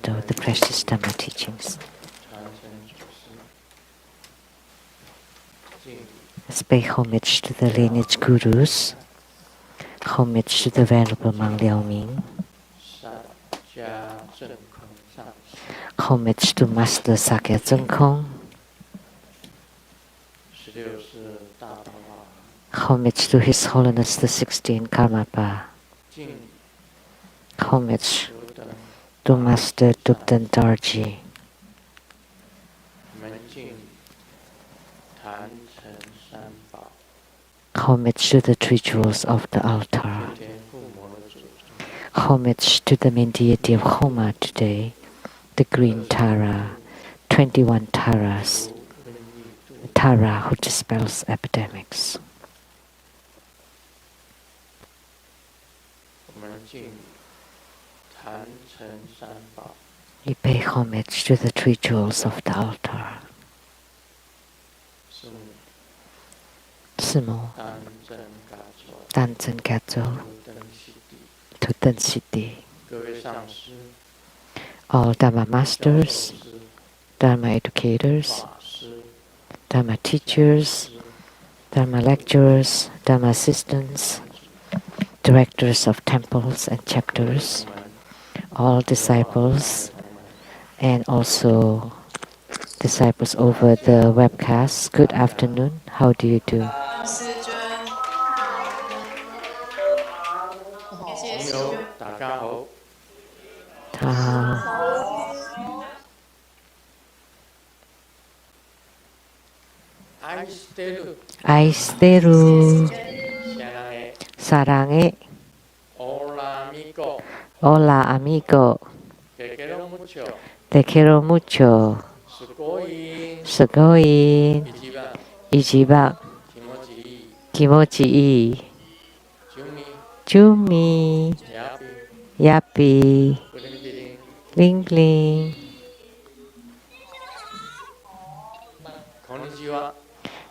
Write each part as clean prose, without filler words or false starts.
bestow the precious Dhamma teachings. Let's pay homage to the lineage gurus, homage to the Venerable Mang Liao Ming, homage to Master Sakya Zeng Kong, homage to His Holiness the 16th Karmapa, homage to Master Dubdan Darji, homage to the three jewels of the altar, homage to the main deity of Homa today, the green Tara, 21 Taras, Tara who dispels epidemics. We pay homage to the three jewels of the altar. Simo, Danzen Gazo, Tutan City. All Dharma masters, Dharma educators, Dharma teachers, Dharma lecturers, Dharma assistants, directors of temples and chapters, all disciples, and also disciples over the webcast. Good afternoon. How do you do? Aisteru, Sarange, Hola amigo, te quiero mucho, Sugoi, Ichiba, Kimochi ii, Chumi, Yappy, Bling Bling.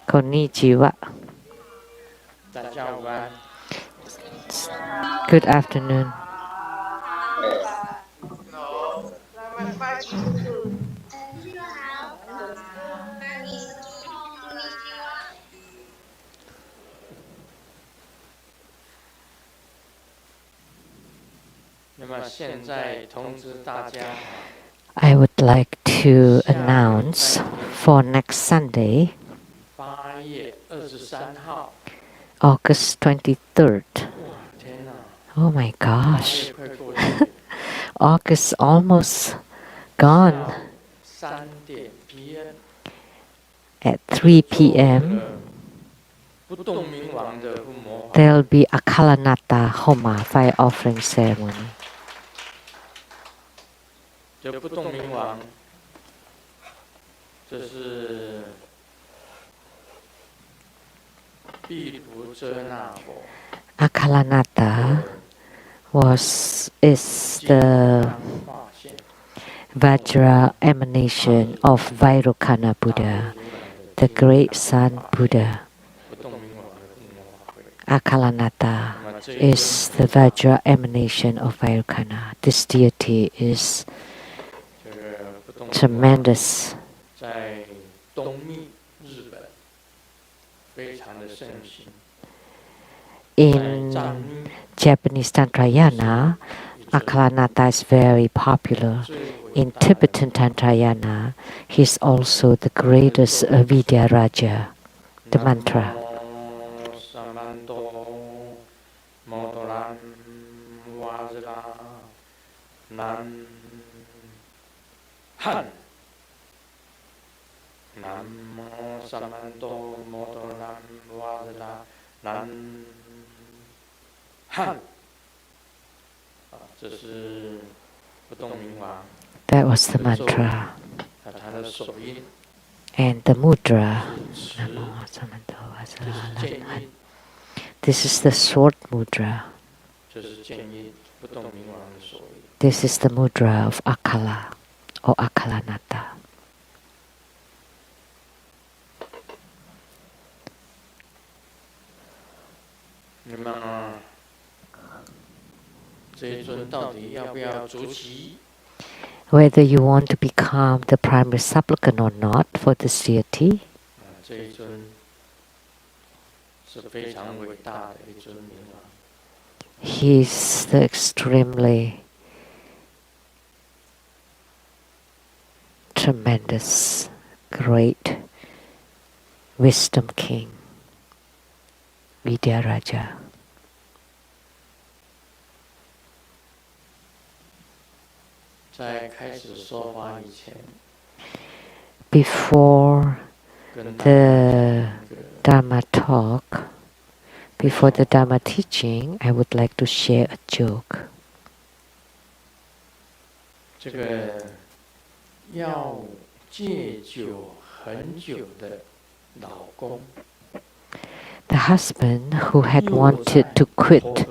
Konnichiwa. Good afternoon. I would like to announce for next Sunday, August 23rd. Oh my gosh. August almost gone. At 3 p.m. there'll be a Kalanata Homa fire offering ceremony. Akalanata is the Vajra emanation of Vairocana Buddha, the great Sun Buddha. Akalanata is the Vajra emanation of Vairocana. This deity is tremendous. In Japanese Tantrayana, Akalanata is very popular. In Tibetan Tantrayana, he is also the greatest Vidya Raja, the mantra. That was the mantra. And the mudra. This is the short mudra. This is the mudra of Akala or Akalanata. whether you want to become the primary supplicant or not for this deity. He's the extremely tremendous, great wisdom king, Vidyaraja. Before the Dharma talk, before the Dharma teaching, I would like to share a joke. The husband who had wanted to quit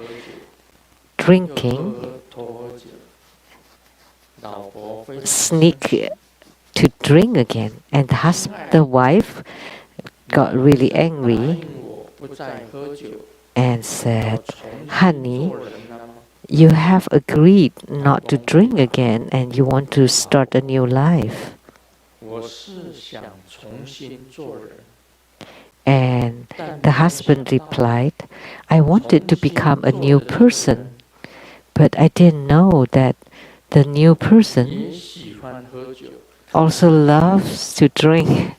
drinking sneaked to drink again, and the wife got really angry and said, "Honey, you have agreed not to drink again and you want to start a new life." And the husband replied, "I wanted to become a new person, but I didn't know that the new person also loves to drink."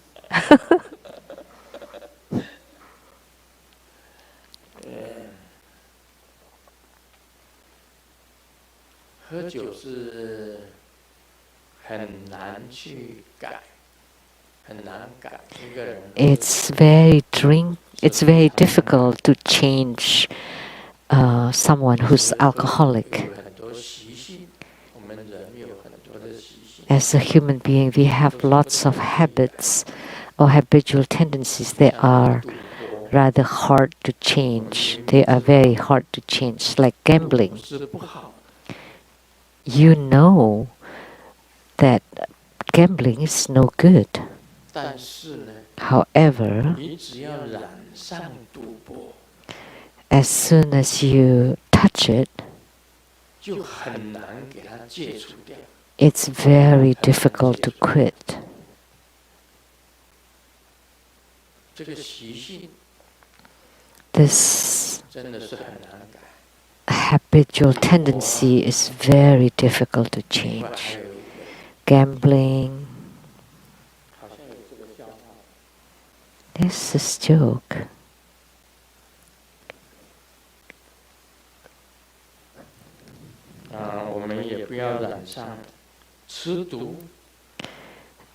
It's very difficult to change someone who's alcoholic. As a human being, we have lots of habits or habitual tendencies that are rather hard to change. They are very hard to change, like gambling. You know that gambling is no good. However, as soon as you touch it, it's very difficult to quit. This habitual tendency is very difficult to change. Gambling. This is a joke.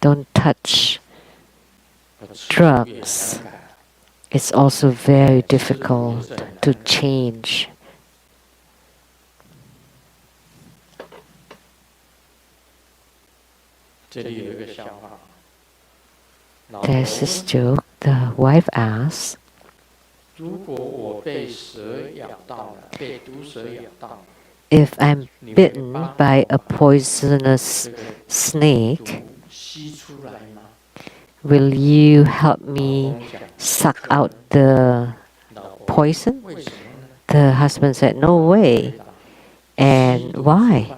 Don't touch drugs. It's also very difficult to change. There's this joke. The wife asks, "If I'm bitten by a poisonous snake, will you help me suck out the poison?" The husband said, "No way." "And why?"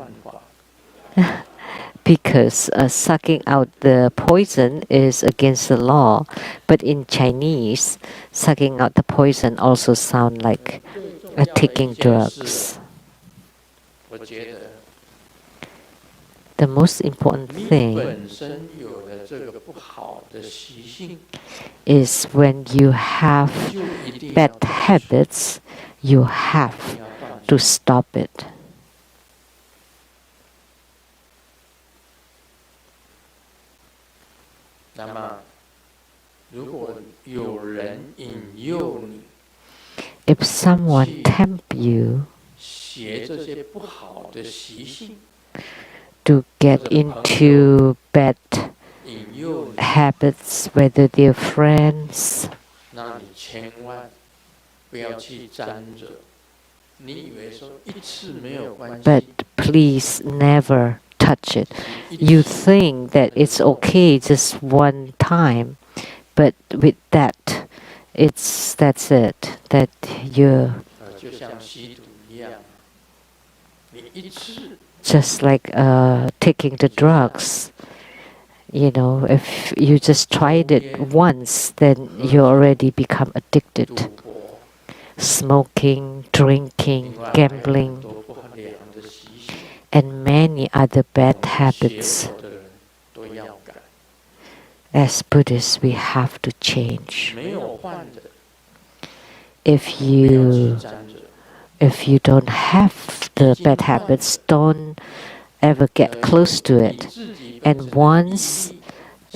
Because sucking out the poison is against the law, but in Chinese, sucking out the poison also sounds like taking drugs. The most important thing is when you have bad habits, you have to stop it. If someone tempts you to get into bad habits, whether they're friends, but please never touch it. You think that it's okay just one time, but with that, that's it. just like taking the drugs. If you just tried it once, then you already become addicted. Smoking, drinking, gambling, and many other bad habits. As Buddhists, we have to change. If you don't have the bad habits, don't ever get close to it. And once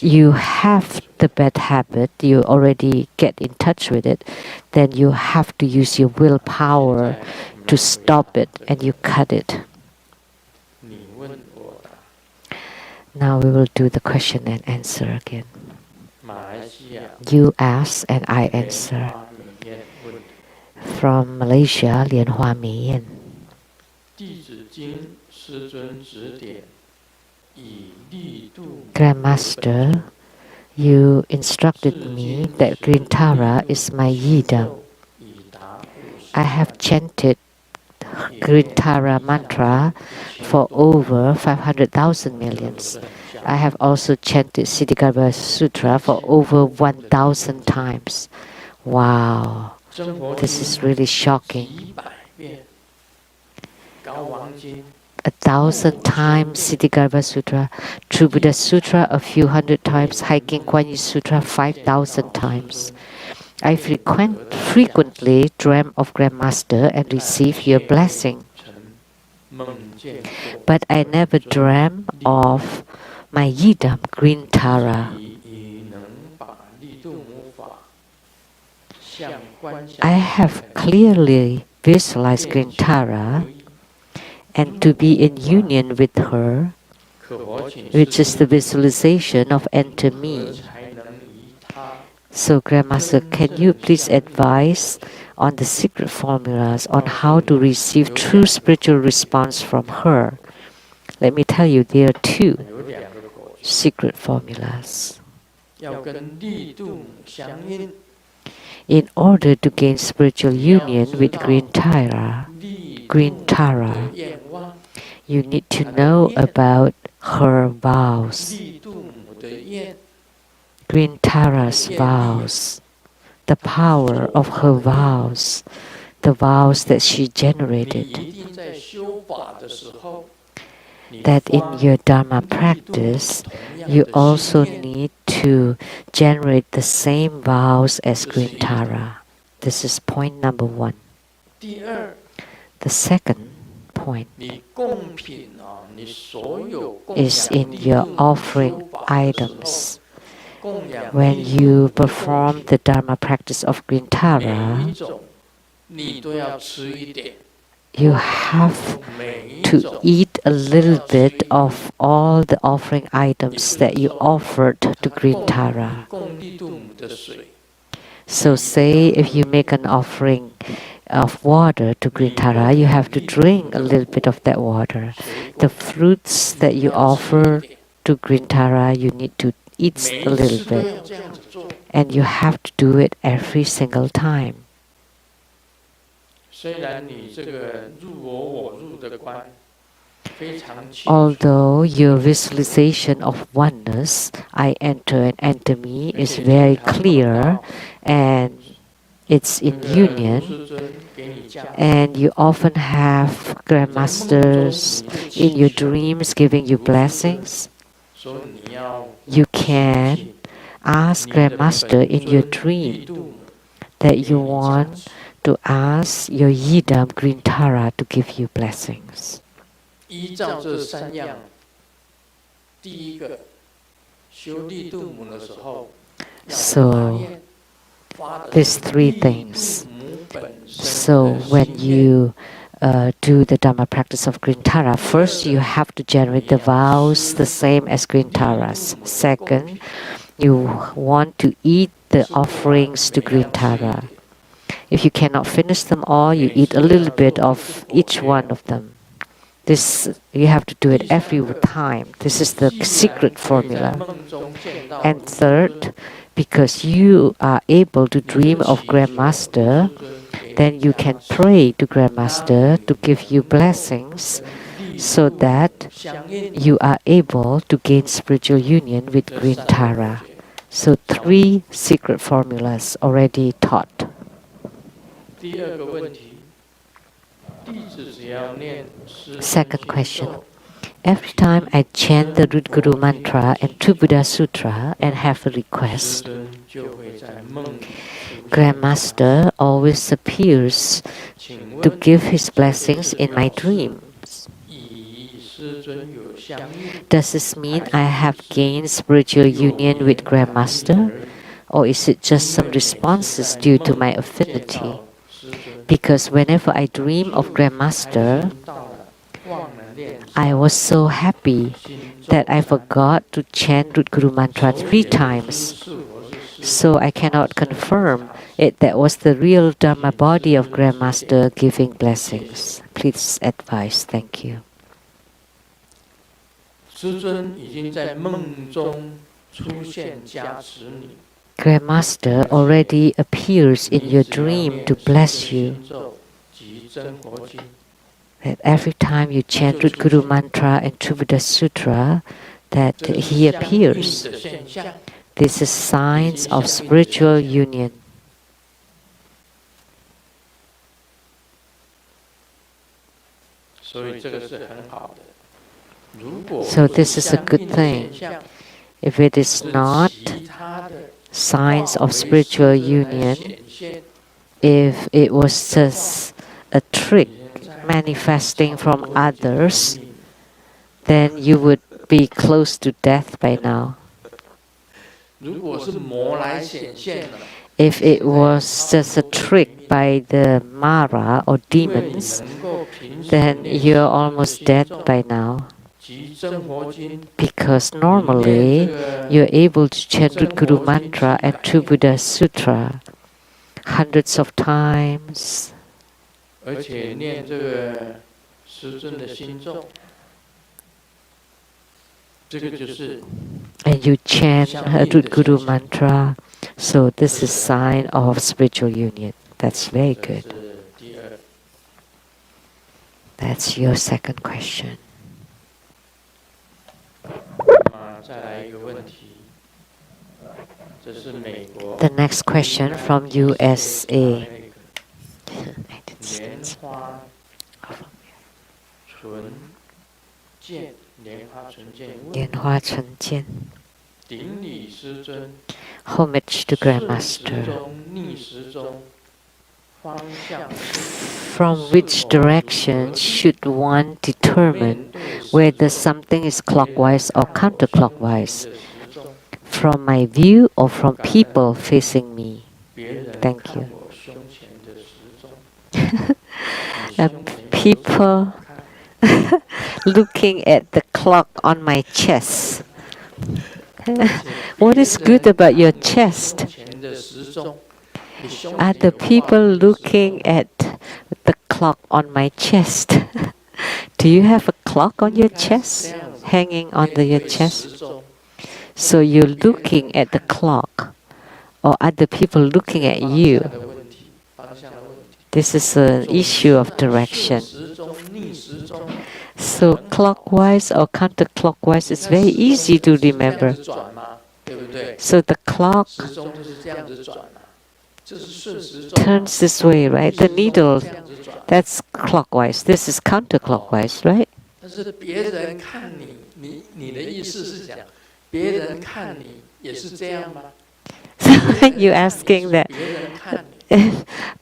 you have the bad habit, you already get in touch with it, then you have to use your willpower to stop it, and you cut it. Now we will do the question and answer again. You ask and I answer. From Malaysia, Lian Hua Mi Yin. Grandmaster, you instructed me that Green Tara is my yidam. I have chanted Green Tara mantra for over 500,000 millions. I have also chanted Siddhigarbha Sutra for over 1,000 times. Wow, this is really shocking. 1,000 times Siddhigarbha Sutra, True Buddha Sutra a few hundred times, Hiking Kuan Yin Sutra 5,000 times. I frequently dream of Grandmaster and receive your blessing. But I never dream of my yidam, Green Tara. I have clearly visualized Green Tara and to be in union with her, which is the visualization of enter me. So Grandmaster, can you please advise on the secret formulas on how to receive true spiritual response from her? Let me tell you, there are two secret formulas. In order to gain spiritual union with Green Tara, you need to know about her vows. Green Tara's vows, the power of her vows, the vows that she generated. That in your Dharma practice, you also need to generate the same vows as Green Tara. This is point number one. The second point is in your offering items. When you perform the Dharma practice of Green Tara, you have to eat a little bit of all the offering items that you offered to Green Tara. So say if you make an offering of water to Green Tara, you have to drink a little bit of that water. The fruits that you offer to Green Tara, you need to eat a little bit. And you have to do it every single time. Although your visualization of oneness, I enter and enter me, is very clear and it's in union, and you often have Grandmasters in your dreams giving you blessings, you can ask Grandmaster in your dream that you want to ask your yidam Green Tara to give you blessings. So, these three things. So, when you do the Dharma practice of Green Tara, first you have to generate the vows the same as Green Tara's. Second, you want to eat the offerings to Green Tara. If you cannot finish them all, you eat a little bit of each one of them. This, you have to do it every time. This is the secret formula. And third, because you are able to dream of Grandmaster, then you can pray to Grandmaster to give you blessings so that you are able to gain spiritual union with green Tara. So 3 secret formulas already taught. Second question. Every time I chant the Root Guru mantra and Two Buddha Sutra and have a request, Grandmaster always appears to give his blessings in my dreams. Does this mean I have gained spiritual union with Grandmaster? Or is it just some responses due to my affinity? Because whenever I dream of Grandmaster, I was so happy that I forgot to chant Root Guru mantra 3 times. So I cannot confirm it that was the real Dharma body of Grandmaster giving blessings. Please advise. Thank you. Grandmaster already appears in your dream to bless you. That every time you chant Root Guru mantra and Two Buddha Sutra, that he appears. This is signs of spiritual union. So this is a good thing. If it is not signs of spiritual union, if it was just a trick manifesting from others, then you would be close to death by now. If it was just a trick by the Mara or demons, then you're almost dead by now. Because normally you're able to chant Root Guru mantra and Two Buddha Sutra hundreds of times. And you chant Root Guru mantra, so this is sign of spiritual union. That's very good. That's your second question. The next question from USA. 莲花纯见 Homage to Grandmaster. From which direction should one determine whether something is clockwise or counterclockwise? From my view or from people facing me? Thank you. People looking at the clock on my chest. What is good about your chest? Are the people looking at the clock on my chest? Do you have a clock on your chest? Hanging on your chest? So you're looking at the clock, or are the people looking at you? This is an issue of direction. So clockwise or counterclockwise is very easy to remember. So the clock turns this way, right? The needle, that's clockwise. This is counterclockwise, right? You're asking that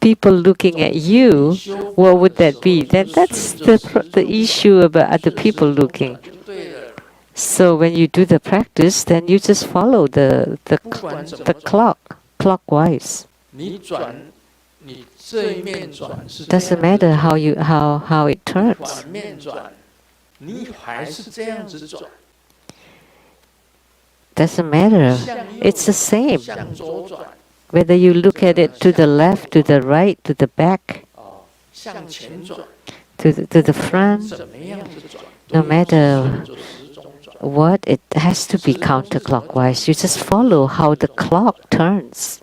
people looking at you, what would that be? That's the issue about other people looking. So when you do the practice, then you just follow the clock, clockwise. Doesn't matter how it turns. Doesn't matter. It's the same. Whether you look at it to the left, to the right, to the back, to the front, no matter what, it has to be counterclockwise. You just follow how the clock turns.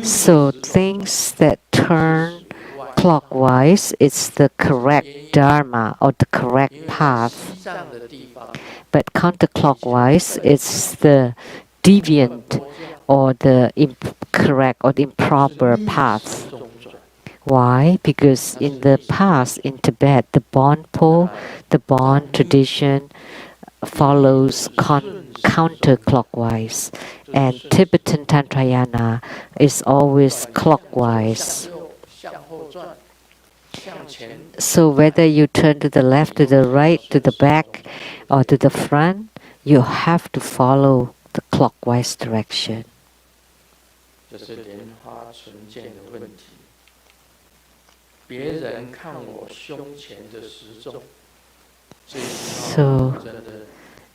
So things that turn clockwise, it's the correct dharma or the correct path. But counterclockwise, it's the deviant or the incorrect or the improper path. Why? Because in the past, in Tibet, the Bonpo, the Bon tradition follows counterclockwise, and Tibetan Tantrayana is always clockwise. So whether you turn to the left, to the right, to the back, or to the front, you have to follow the clockwise direction. So,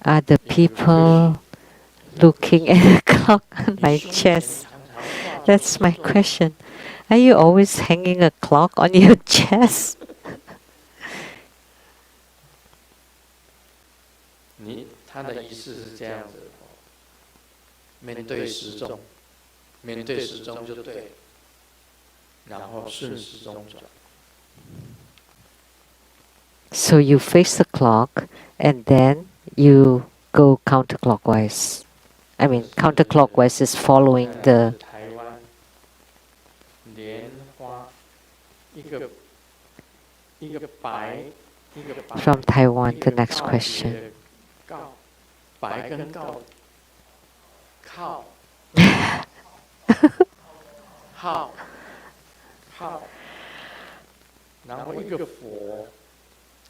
other people looking at the clock on my chest? That's my question. Are you always hanging a clock on your chest? 他的仪式是这样子的，面对时钟，面对时钟就对了，然后顺时钟转。So you face the clock, and then you go counterclockwise. I mean, counterclockwise is following the. 台湾莲花，一个白，一个白。 From Taiwan, the next question. 白跟告靠，好，然后一个佛，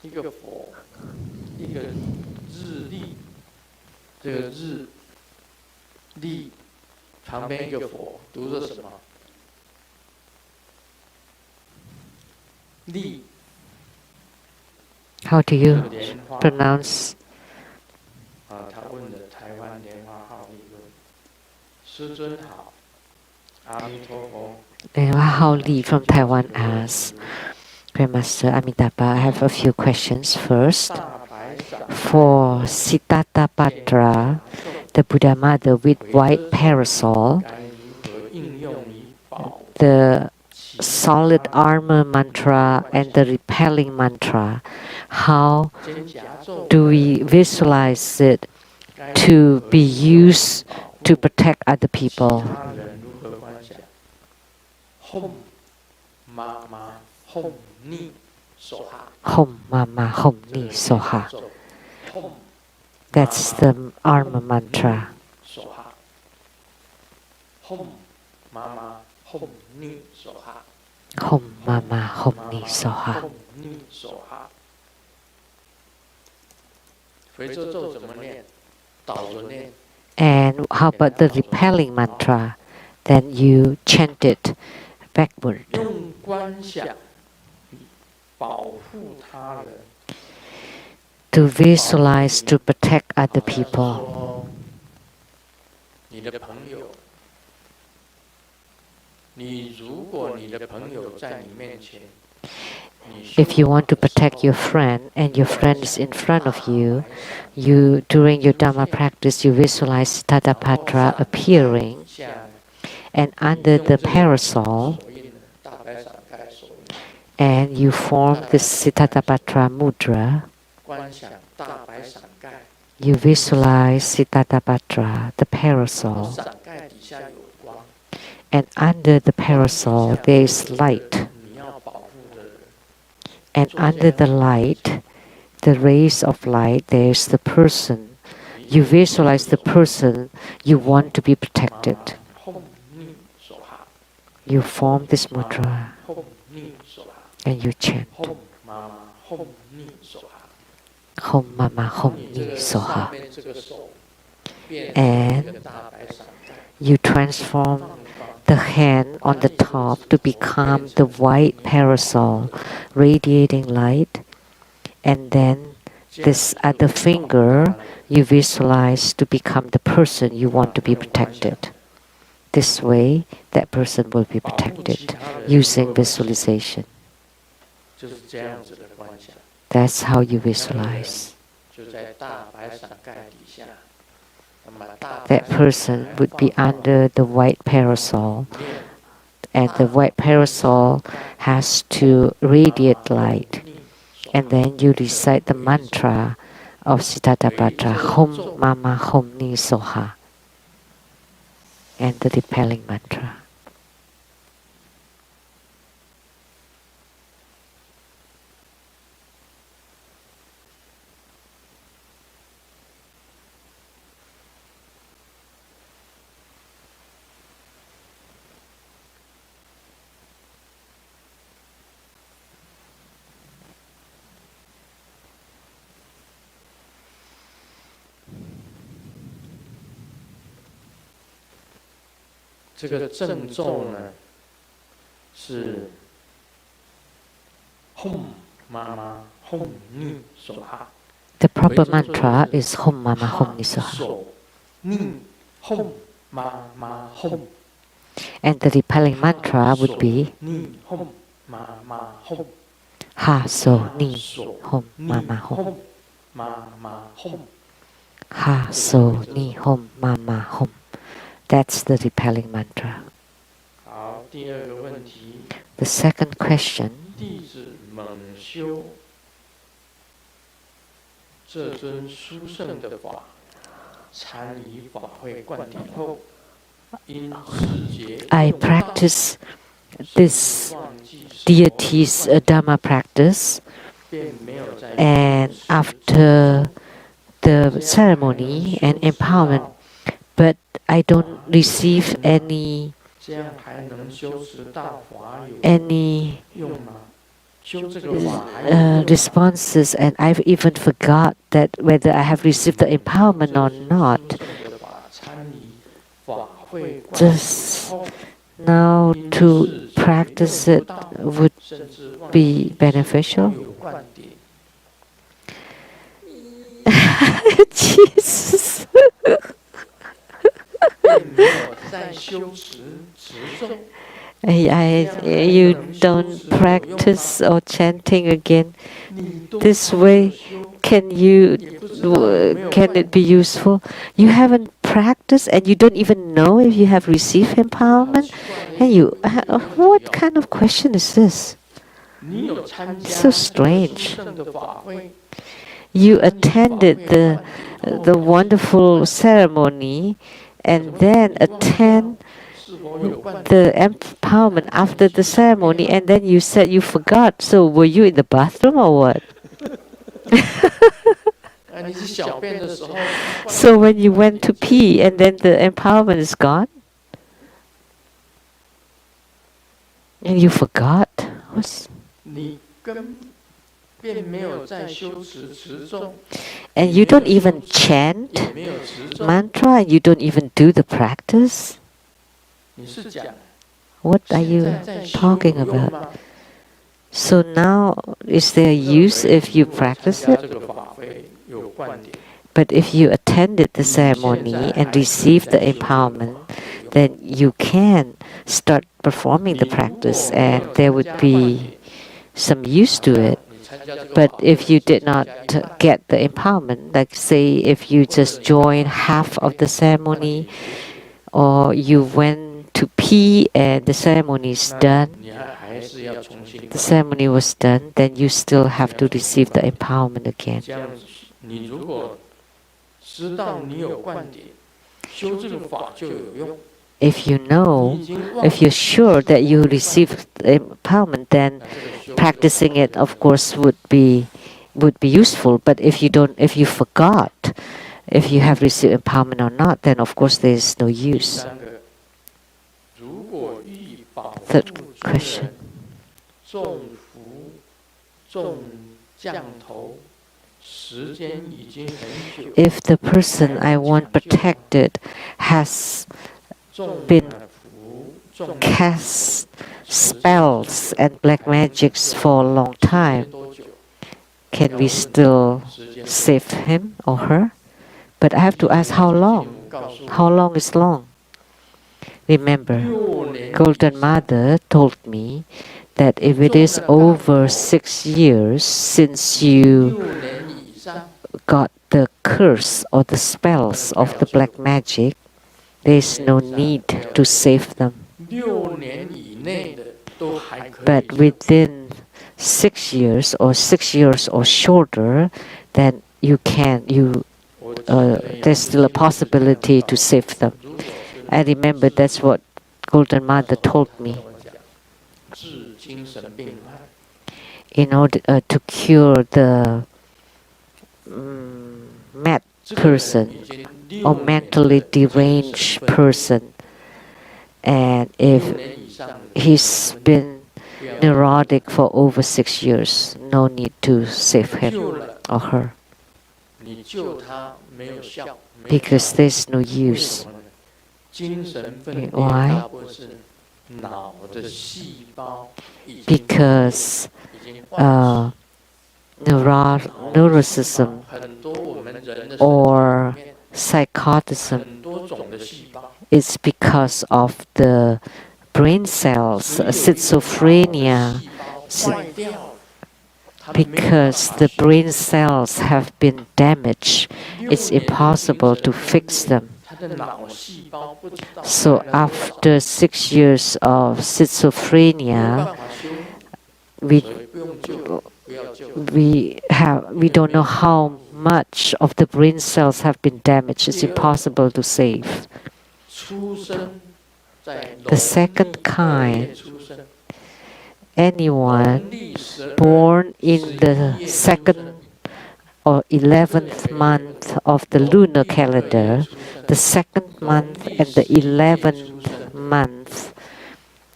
一个日历，这个日历旁边一个佛，读着什么？历。 How do you pronounce? 他问的台湾莲花号理论，师尊好，阿弥陀佛。How Li from Taiwan asks, Grandmaster Amitabha, I have a few questions. First, for Siddhartha, the Buddha Mother with white parasol, the solid armor mantra and the repelling mantra, how do we visualize it to be used to protect other people? Hom Mama Hom Ni Soha. Hom Mama Hom Ni Soha. That's the armor mantra. Hom Mama Hom Ni Soha. Hom Mama Hom Ni Soha. And how about the repelling mantra? Then you chant it backward. To visualize to protect other people. If you want to protect your friend and your friend is in front of you, during your Dhamma practice, you visualize Siddhartha appearing, and under the parasol, and you form the Siddhartha mudra. You visualize Siddhartha, the parasol, and under the parasol there is light. And under the light, the rays of light, there is the person. You visualize the person you want to be protected. You form this mudra and you chant. Hom Mama Hom Ni Soha. And you transform the hand on the top to become the white parasol, radiating light. And then this other finger you visualize to become the person you want to be protected. This way, that person will be protected using visualization. That's how you visualize. that person would be under the white parasol, and the white parasol has to radiate light. And then you recite the mantra of Siddhartha Hum Mama Hum Ni Soha, and the repelling mantra.这个正咒呢是 Hum Mama Hum Ni Soha。 The proper mantra is Hum Mama Hum Ni Soha. Ni Hum Mama Hum. And the repelling mantra would be Ni Hum Mama Hum. Ha So Ni Hum Mama Hum. Mama Hum. Ha So Ni Hum Mama Hum. That's the repelling mantra. 好，第二个问题。 The second question. 弟子猛修这尊殊胜的法，参以法会灌顶后，因持节 I practice this deity's Dhamma practice, 便没有在 and after the ceremony and empowerment, but I don't receive any 这样还能修持大法有 any 用吗？修这个法还有用吗？ responses, and I've even forgot that whether I have received the empowerment or not. 殊胜的法参以法会灌顶 Just 后， now 因 to 持节 practice 用 it 不到 would 甚至忘 be 记 beneficial. 有灌顶。 Jesus. 并没有在修持持咒。 You don't practice or chanting again. 你都 This 还没 way, 有修， can 也不知道有没有 can 灌 it be useful? You haven't practiced and you don't even know if you have received 好 empowerment. 奇怪 And 的 you, 问 what 题哦 kind of question is this? 你有参加 So 这个 strange. 殊胜的法会， You 参与法 attended 会 the 灌顶后 the wonderful ceremony, 怎 and 么 then 你忘掉 attend 是否有灌顶？ the empowerment after the ceremony, and then you said you forgot. So were you in the bathroom or what? 你是小便的时候， So when you went to pee and then the empowerment is gone, and you forgot. What's, 你根便没有在修持持咒， and you don't even chant 也没有持咒， mantra, and you don't even do the practice. 你是讲 What are 现 you 在在修 talking 有用 about? 吗？ So now, is there use if you 如果 practice 参加 it? 这个法会有灌顶， But if you attended the 你现 ceremony 在 and 还可以 received 在 the 修这个 empowerment, 法会有用。 then you can start performing 你 the 如果 practice 没有 and there 参 would 加灌 be 顶， some use to it. 你参加这个 But 法会 if you 只 did 参 not 加一半， get the empowerment, like say if you just joined half of the 灌 ceremony 顶结束， or you went to pee and the ceremony is 那 done, 你还是要重新 the 灌顶。 ceremony was done, then you still have to receive the empowerment again. 这样，你如果知道你有灌顶，修这个法就有用。 If you 你 know, 已经忘 if you're sure that you received the empowerment, then 那这个修 practicing it, of course, would be useful. But if you don't, if you forgot, if you have received empowerment or not, then of course there is no 第 use. 三个，如果欲保护 Third 众 question. 人，众福众降头，时间已经很久， If the person I want protected has 众 been 福众 cast spells and black magics for a long 时 time, 间多久？ can we still 时间多久 save him or her? But I have to ask how long? 告诉我 How long is long? Remember, 6年 Golden Mother told me that if it is over 6 years since you 6年以上， got the curse or the spells of the black magic, there is no need to save them. 6年以内的都还可以 But 救。 within 6 years or 6 years or shorter, then you can there's still a possibility to save them. I remember that's what Golden Mother told me. 治精神病患 In order to cure the mad person or mentally deranged person, and if he's been neurotic for over 6 years, no need to save him or her, 你救他没有效， because there's no use. 精神分裂 Why? 大部分是脑的细胞已经 Because 已经坏死 neuroticism 很多我们人的身体 or 里面 psychotism 很多种的细胞 is because of the brain cells, schizophrenia, 细胞坏掉了，它没有办 because 法 the 修 brain cells have been damaged. 6 It's 年的 impossible 精 to 神 fix 分裂 them. 它的脑细胞不知道 So 坏了多少 after 6 years of 没有办 schizophrenia, 法修， we 所以不用救，不要救。 we don't know how much of the brain cells have been damaged. It's impossible to save. 出生在 The second 农历2月 kind, 出生， anyone 农历12 born in 11 the 月出 second 生 or 11th month of the lunar calendar, the second month and the 11th month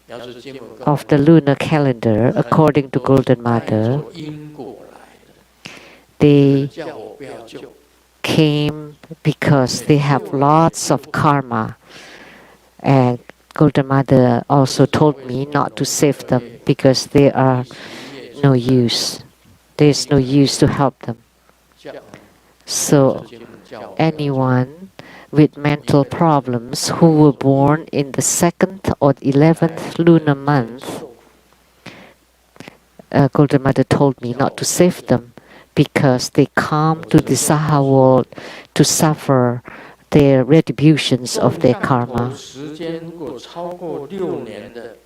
要是经文跟我 of the 们 lunar calendar, according to Golden 带 Mother, 着因果来的， they 叫我不要救， came because they have lots of karma. And Golden Mother also told me not to save them because they are 11月 no 出生 use. There's no use to help them. 叫 So 经文叫我不要救 anyone with mental problems who were born in the 2nd or 11th lunar month, Golden Mother told me not to save them because they come to the Saha world to suffer their retributions of their 动 karma. 时间如果超过6年的，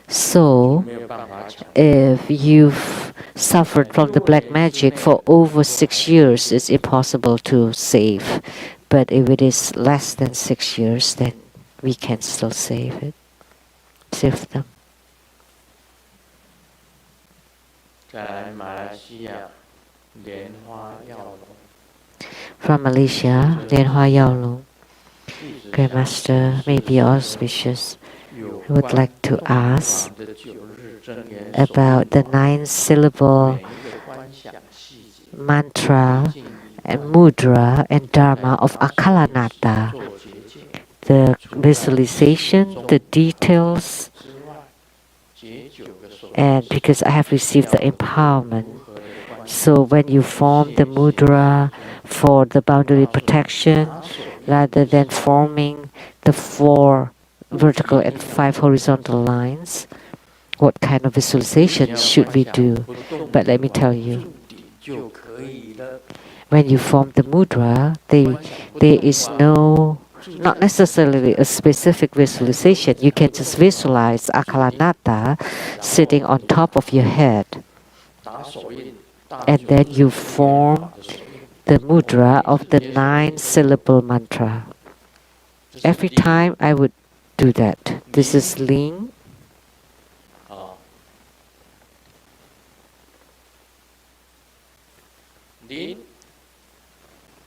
So 没有办法抢。 if you've suffered from the black magic for over 6 years, it's impossible to save. But if it is less than 6 years, then we can still save them. 再来马来西亚莲花药龙， From Malaysia, Lianhua Yaolong, Grandmaster may be auspicious. 有 I would like to 关 ask 的9日真言 about the 9-syllable 每一个观想细节， mantra 尽以 and mudra and dharma of Akalanata, 做结界 the visualization, the details, 之外，解9个手 and because I have received the empowerment. 如何的观想， So when you form the mudra for the boundary protection, 拿手 rather than forming the 4 vertical and 5 horizontal lines, what kind of visualization should we do? But let me tell you, 就可以了。 when you form the mudra, there is not necessarily a specific visualization. You can just visualize Akalanata sitting on top of your head, 打手印，大 and 9 then 日 you 真言 form 法的手印 the mudra of the 9-syllable mantra. 这是 Every 第一 time I would do that. This is Ling, 啊，林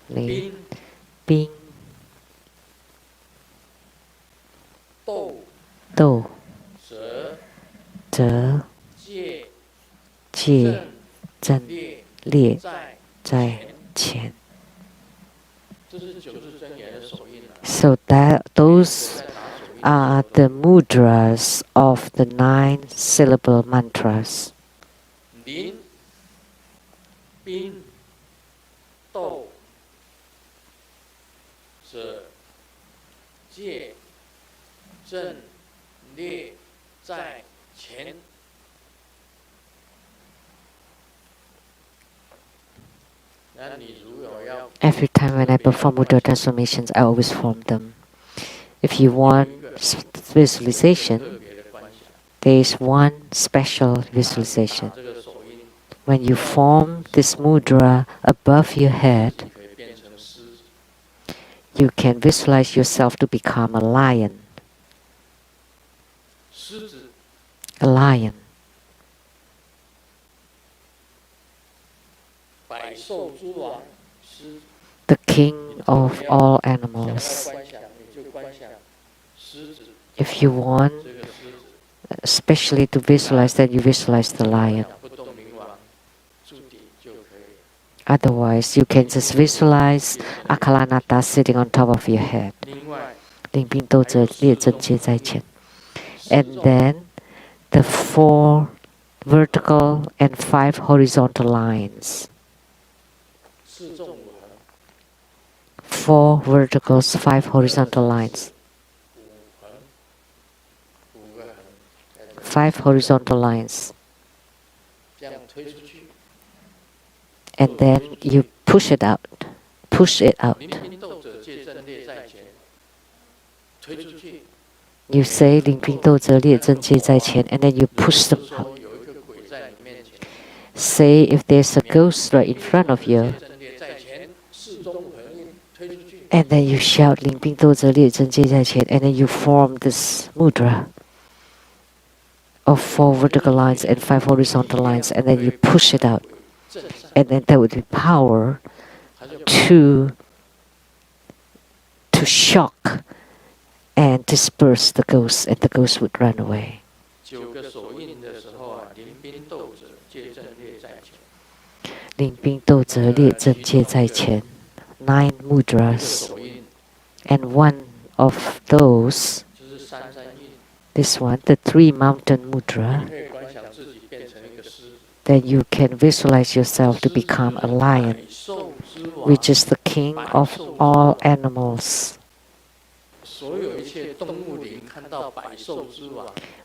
Ling, 冰 Bing, 豆 Do, 蛇 Zhe, 戒 Jie, 正 Zhen, 列 Lie, 在 Zai, 前， Qian. 这是9日真言的手印啊。 So those 在打手印的时 are 候 the mudras of the 9-syllable mantras. 林冰豆者戒正列在前。Every time when I perform Mudra transformations, I always form them. If you want visualization, there is one special visualization. When you form this mudra above your head, you can visualize yourself to become a lion. A lion. The king of all animals. If you want, especially to visualize that, you visualize the lion. Otherwise, you can just visualize Akalanata sitting on top of your head. And then the 4 vertical and 5 horizontal lines. 4 verticals, 5 horizontal lines. 5 horizontal lines. And then you push it out. Push it out. You say 灵平斗则列正界在前, and then you push them out. Say if there's a ghost right in front of you, and then you shout 灵平斗则列正界在前, and then you form this mudra of 4 vertical lines and 5 horizontal lines, and then you push it out. And then there would be power to shock and disperse the ghost, and the ghost would run away. 灵兵斗则列正界在前. 9 mudras, and one of those, this one, the 3 mountain mudra, then you can visualize yourself to become a lion, which is the king of all animals.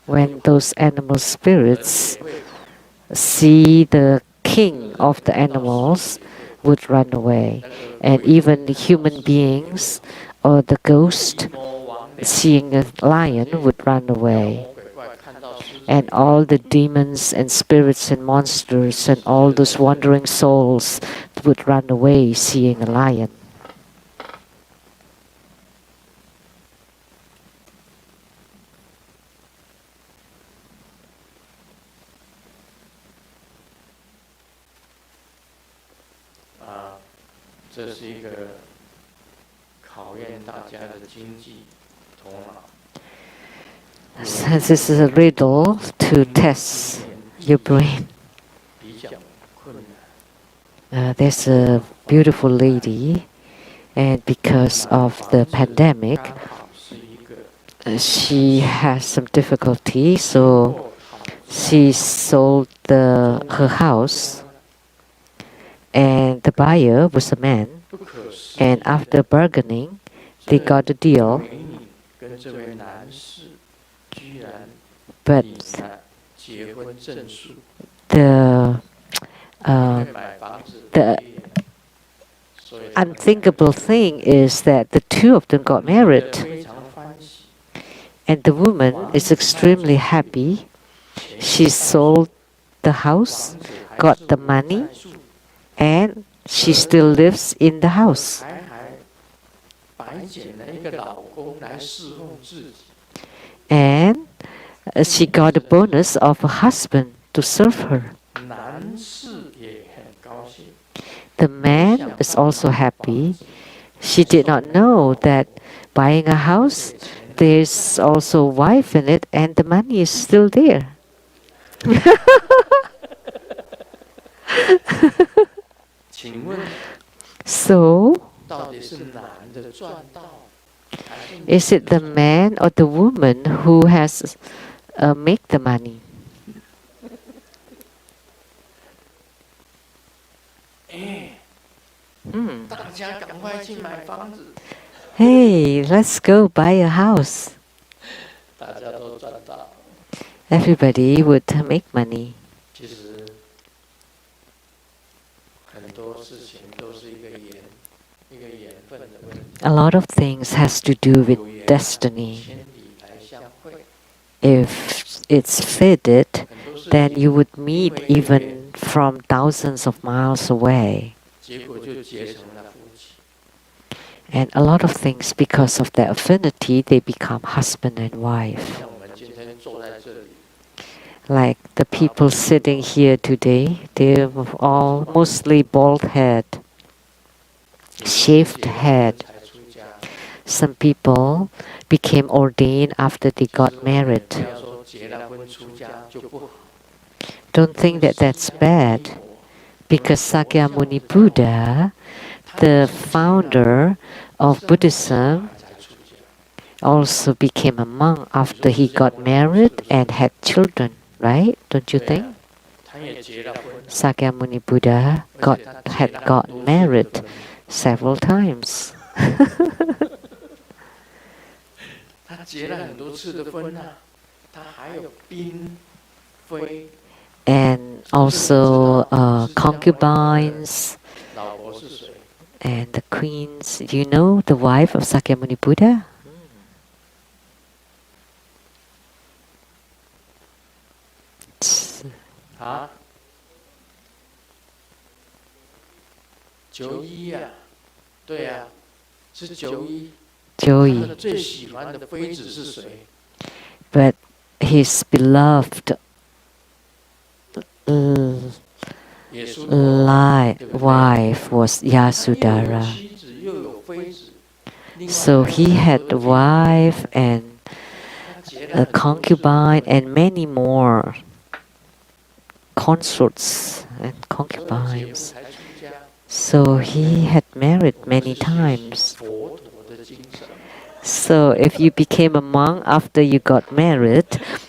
When those animal spirits see the king of the animals, would run away. And even the human beings or the ghost seeing a lion would run away. And all the demons and spirits and monsters and all those wandering souls would run away seeing a lion. Since this is a riddle to test your brain. There's a beautiful lady, and because of the pandemic, she has some difficulty, so she sold her house, and the buyer was a man, and after bargaining, they got a deal. But the unthinkable thing is that the 2 of them got married. And the woman is extremely happy. She sold the house, got the money, and she still lives in the house. And she got a bonus of a husband to serve her. The man is also happy. She did not know that buying a house, there's also a wife in it, and the money is still there. So, is it the man or the woman who has make the money? Hey, let's go buy a house. Everybody would make money. A lot of things has to do with destiny. If it's fated, then you would meet even from thousands of miles away. And a lot of things, because of their affinity, they become husband and wife. Like the people sitting here today, they're all mostly bald head, shaved head. Some people became ordained after they got married. Don't think that that's bad, because Sakyamuni Buddha, the founder of Buddhism, also became a monk after he got married and had children, right? Don't you think? Sakyamuni Buddha had gotten married several times. And also concubines and the queens. Do you know the wife of Sakyamuni Buddha? Joey. But his beloved wife was Yasudhara. So he had a wife and a concubine and many more consorts and concubines. So he had married many times. So if you became a monk after you got married,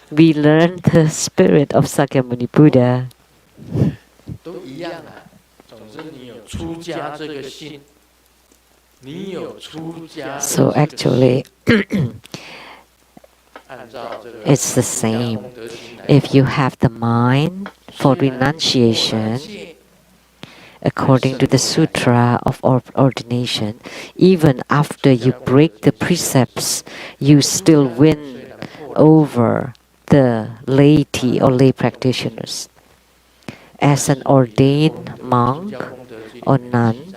we learned the spirit of Sakyamuni Buddha. So actually, it's the same. If you have the mind for renunciation, according to the Sutra of Ordination, even after you break the precepts, you still win over the laity or lay practitioners. As an ordained monk or nun,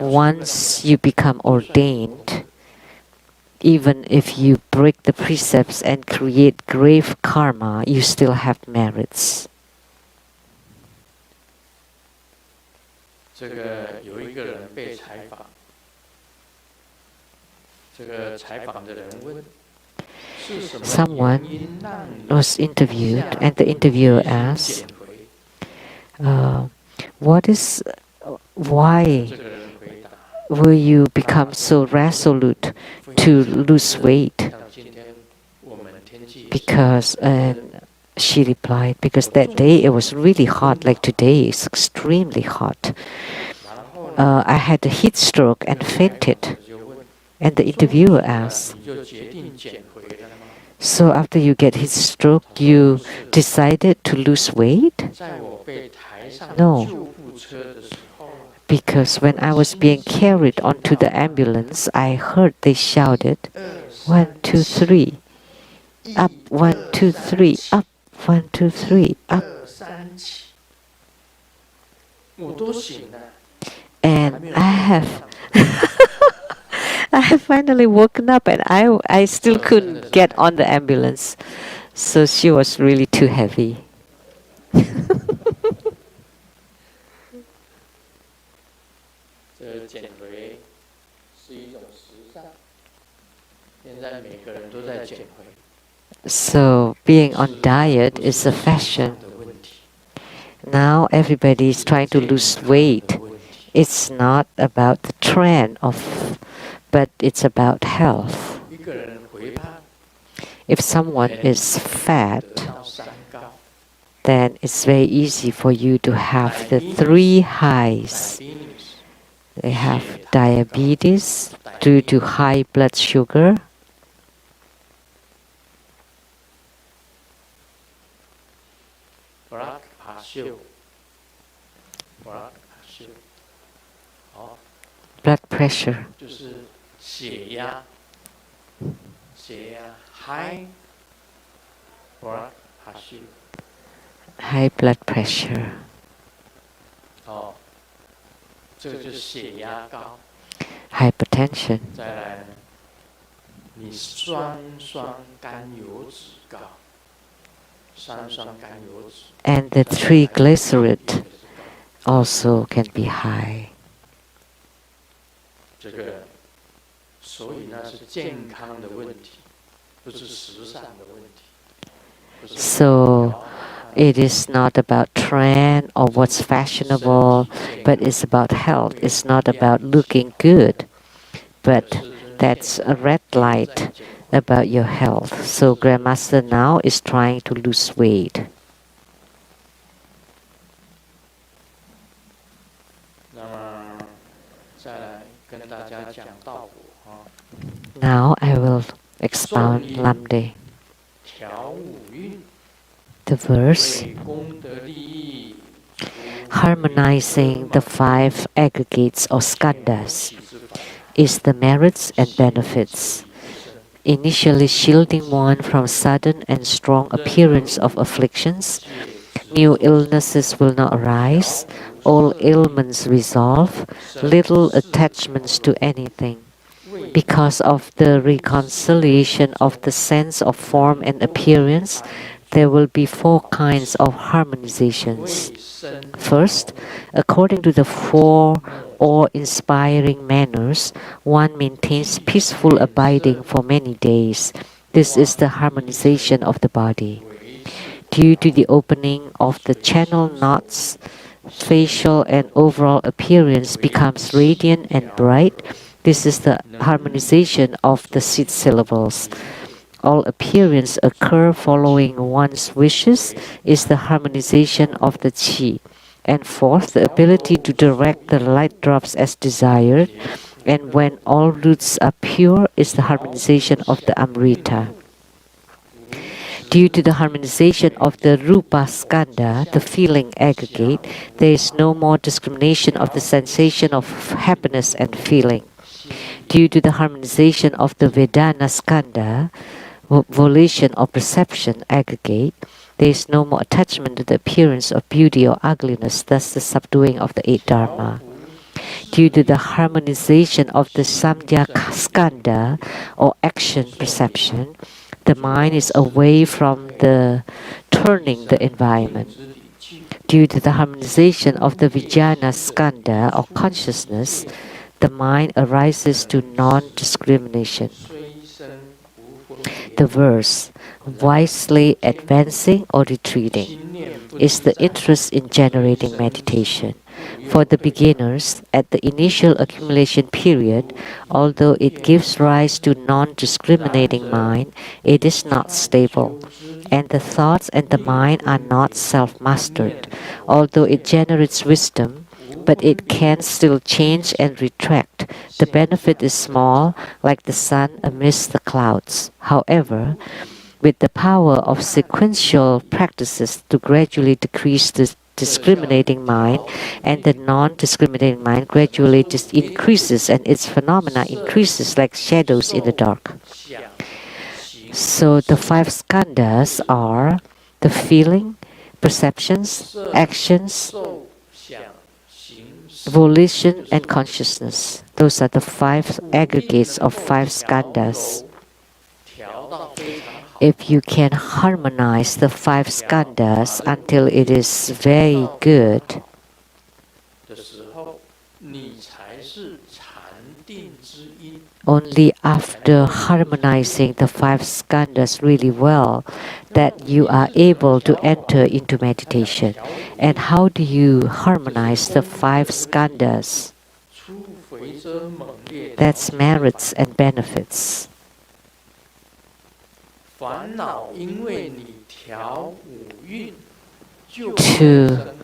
once you become ordained, even if you break the precepts and create grave karma, you still have merits. Someone was interviewed, and the interviewer asked, why will you become so resolute to lose weight? Because, she replied, because that day it was really hot, like today it's extremely hot. I had a heat stroke and fainted. And the interviewer asked, so after you get heat stroke, you decided to lose weight? No. Because when I was being carried onto the ambulance, I heard they shouted, 1, 2, 3, up, 1, 2, 3, up, 1, 2, 3, up. And I have I have finally woken up, and I still couldn't get on the ambulance. So she was really too heavy. So being on diet is a fashion. Now everybody is trying to lose weight. It's not about the trend but it's about health. If someone is fat, then it's very easy for you to have the 3 highs. They have diabetes due to high blood sugar, blood pressure， 好， blood pressure, 就是血压，high blood pressure， high blood pressure, 哦，这个就是血压高。 hypertension, 再来呢，你酸甘油脂高，酸甘油脂， and the 再来 triglyceride 也是高。 also can be high. 这个，所以呢是健康的问题，不是时尚的问题。不是 So 调 it is not about trend or what's fashionable, but it's about health. It's not about looking good, but that's a red light about your health. So Grandmaster now is trying to lose weight. 那么再来跟大家讲道果啊， Now I will expound Lamdre. 调五蕴， The verse 为功德利益， harmonizing the five aggregates or skandhas is the merits and benefits. Initially shielding one from sudden and strong appearance of afflictions, new illnesses will not arise, all ailments resolve, little attachments to anything. Because of the reconciliation of the sense of form and appearance, there will be four kinds of harmonizations. First, according to the four awe-inspiring manners, one maintains peaceful abiding for many days. This is the harmonization of the body. Due to the opening of the channel knots, facial and overall appearance becomes radiant and bright. This is the harmonization of the 6 syllables. All appearance occur following one's wishes is the harmonization of the qi. And fourth, the ability to direct the light drops as desired. And when all roots are pure is the harmonization of the amrita. Due to the harmonization of the rupa skandha, the feeling aggregate, there is no more discrimination of the sensation of happiness and feeling. Due to the harmonization of the vedana skandha, volition or perception aggregate, there is no more attachment to the appearance of beauty or ugliness, thus the subduing of the 8 dharma. Due to the harmonization of the samdhya skandha or action perception, the mind is away from the turning the environment. Due to the harmonization of the vijnana skandha or consciousness, the mind arises to non-discrimination. The verse, wisely advancing or retreating, is the interest in generating meditation. For the beginners, at the initial accumulation period, although it gives rise to non-discriminating mind, it is not stable, and the thoughts and the mind are not self-mastered. Although it generates wisdom, but it can still change and retract. The benefit is small, like the sun amidst the clouds. However, with the power of sequential practices to gradually decrease the discriminating mind, and the non-discriminating mind gradually increases and its phenomena increases like shadows in the dark. So the 5 skandhas are the feeling, perceptions, actions, volition and consciousness. Those are the 5 aggregates of 5 skandhas. If you can harmonize the 5 skandhas until it is very good, only after harmonizing the 5 skandhas really well that you are able to enter into meditation. And how do you harmonize the 5 skandhas? That's merits and benefits. To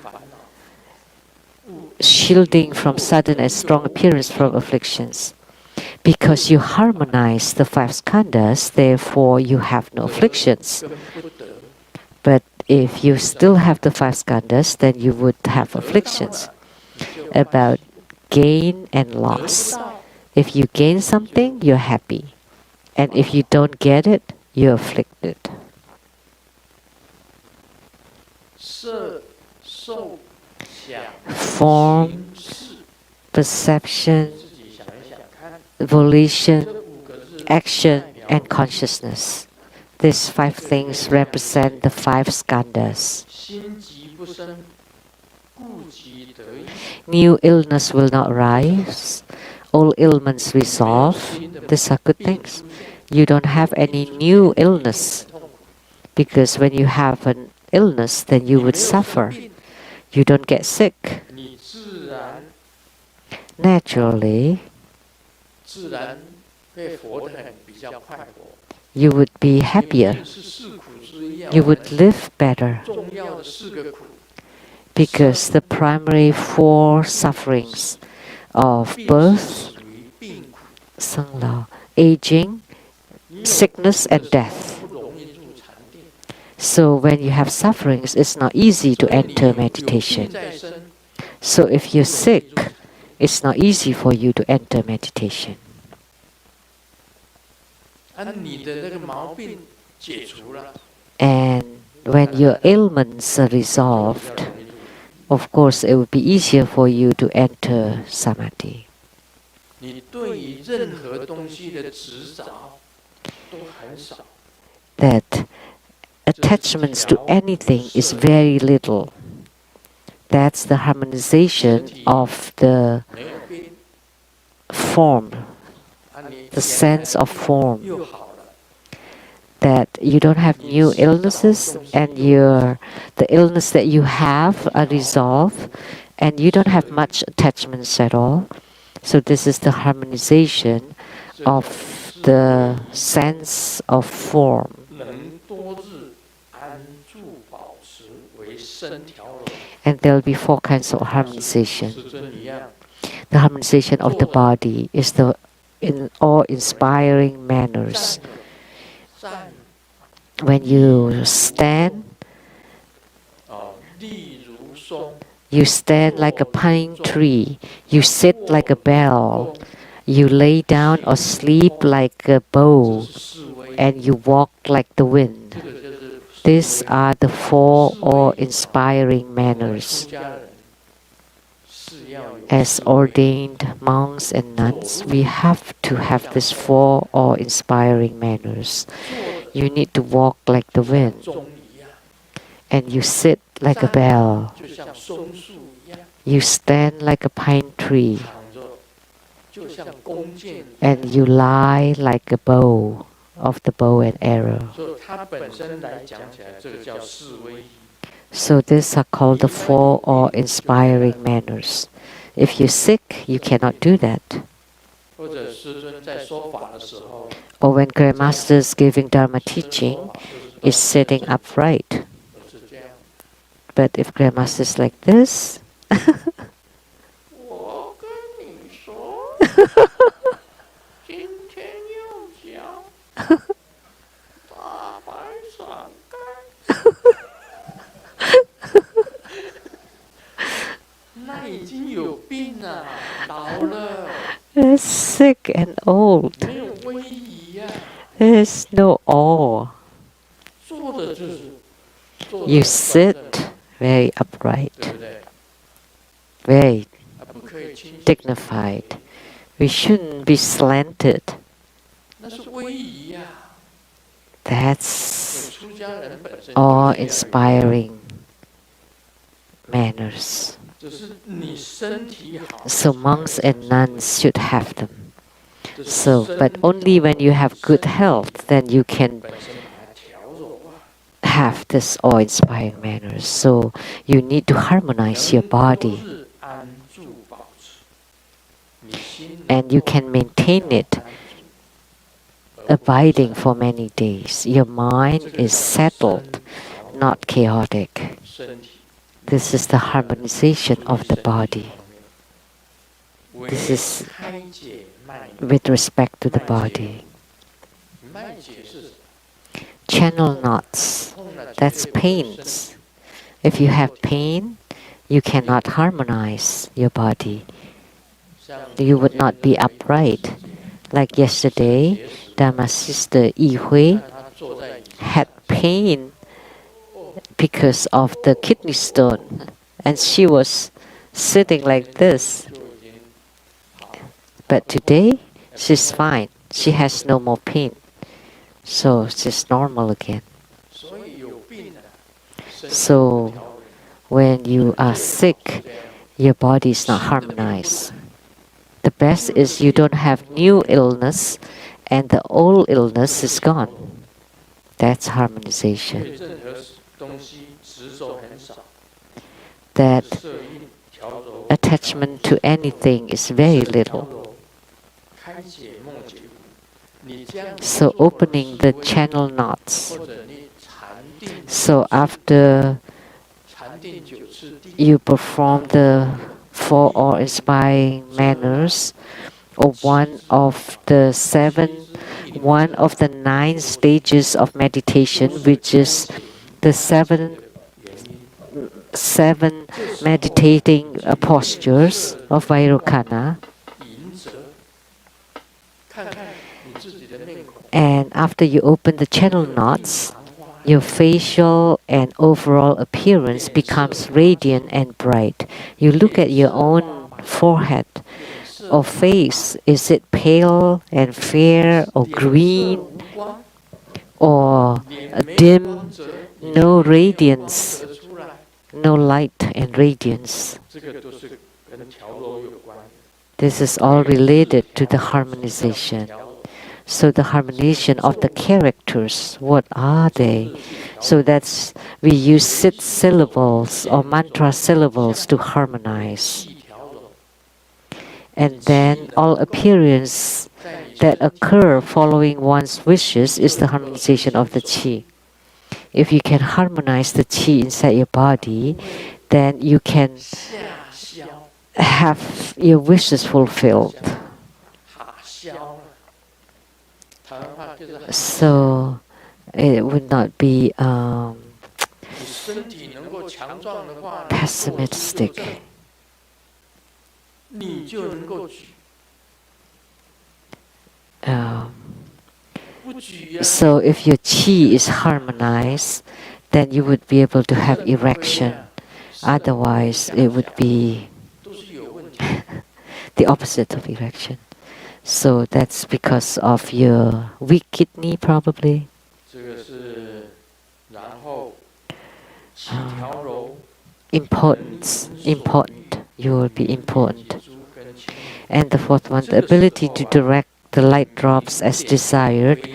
shielding from sudden and strong appearance from afflictions. Because you harmonize the 5 skandhas, therefore you have no afflictions. But if you still have the 5 skandhas, then you would have afflictions. about gain and loss. If you gain something, you're happy. And if you don't get it, you're afflicted. Form, perception, volition, action, and consciousness. These 5 things represent the 5 skandhas. New illness will not rise. Old ailments resolve. These are good things. You don't have any new illness. Because when you have an illness, then you would suffer. You don't get sick. Naturally, you would be happier. You would live better. Because the primary 4 sufferings of birth, aging, sickness, and death. So when you have sufferings, it's not easy to enter meditation. So if you're sick, it's not easy for you to enter meditation. And when your ailments are resolved, of course it will be easier for you to enter samadhi. That attachments to anything is very little. That's the harmonization of the form, the sense of form. That you don't have new illnesses and the illness that you have are resolved and you don't have much attachments at all. So this is the harmonization of the sense of form. And there will be 4 kinds of harmonization. The harmonization of the body is the awe-inspiring manners. When you stand like a pine tree. You sit like a bell. You lay down or sleep like a bow. And you walk like the wind. These are the 4 awe-inspiring manners. As ordained monks and nuns, we have to have these 4 awe-inspiring manners. You need to walk like the wind. And you sit like a bell. You stand like a pine tree. And you lie like a bow of the bow and arrow. So these are called the 4 awe-inspiring manners. If you're sick, you cannot do that. Or when Grandmaster is giving Dharma teaching, is sitting upright. But if Grandmaster is like this, it's sick and old. There's no awe. You sit very upright, very dignified. We shouldn't be slanted. That's awe-inspiring manners. So monks and nuns should have them. But only when you have good health, then you can have this awe-inspiring manners. So you need to harmonize your body. And you can maintain it, abiding for many days. Your mind is settled, not chaotic. This is the harmonization of the body. This is with respect to the body. Channel knots, that's pains. If you have pain, you cannot harmonize your body. You would not be upright. Like yesterday, Dharma sister Yi Hui had pain because of the kidney stone, and she was sitting like this. But today, she's fine. She has no more pain. So she's normal again. So when you are sick, your body is not harmonized. The best is you don't have new illness and the old illness is gone. That's harmonization. That attachment to anything is very little. So opening the channel knots. So after you perform the 4 awe-inspiring manners, or one of the 9 stages of meditation, which is the seven meditating postures of Vairocana. And after you open the channel knots, your facial and overall appearance becomes radiant and bright. You look at your own forehead or face. Is it pale and fair or green or dim? No radiance, no light and radiance. This is all related to the harmonization. So the harmonization of the characters, what are they? So we use 6 syllables or mantra syllables to harmonize. And then all appearance that occur following one's wishes is the harmonization of the qi. If you can harmonize the qi inside your body, then you can have your wishes fulfilled. So it would not be pessimistic. So if your qi is harmonized, then you would be able to have erection. Otherwise, it would be the opposite of erection. So that's because of your weak kidney, probably. Important. You will be important. And the 4th one, the ability to direct the light drops as desired.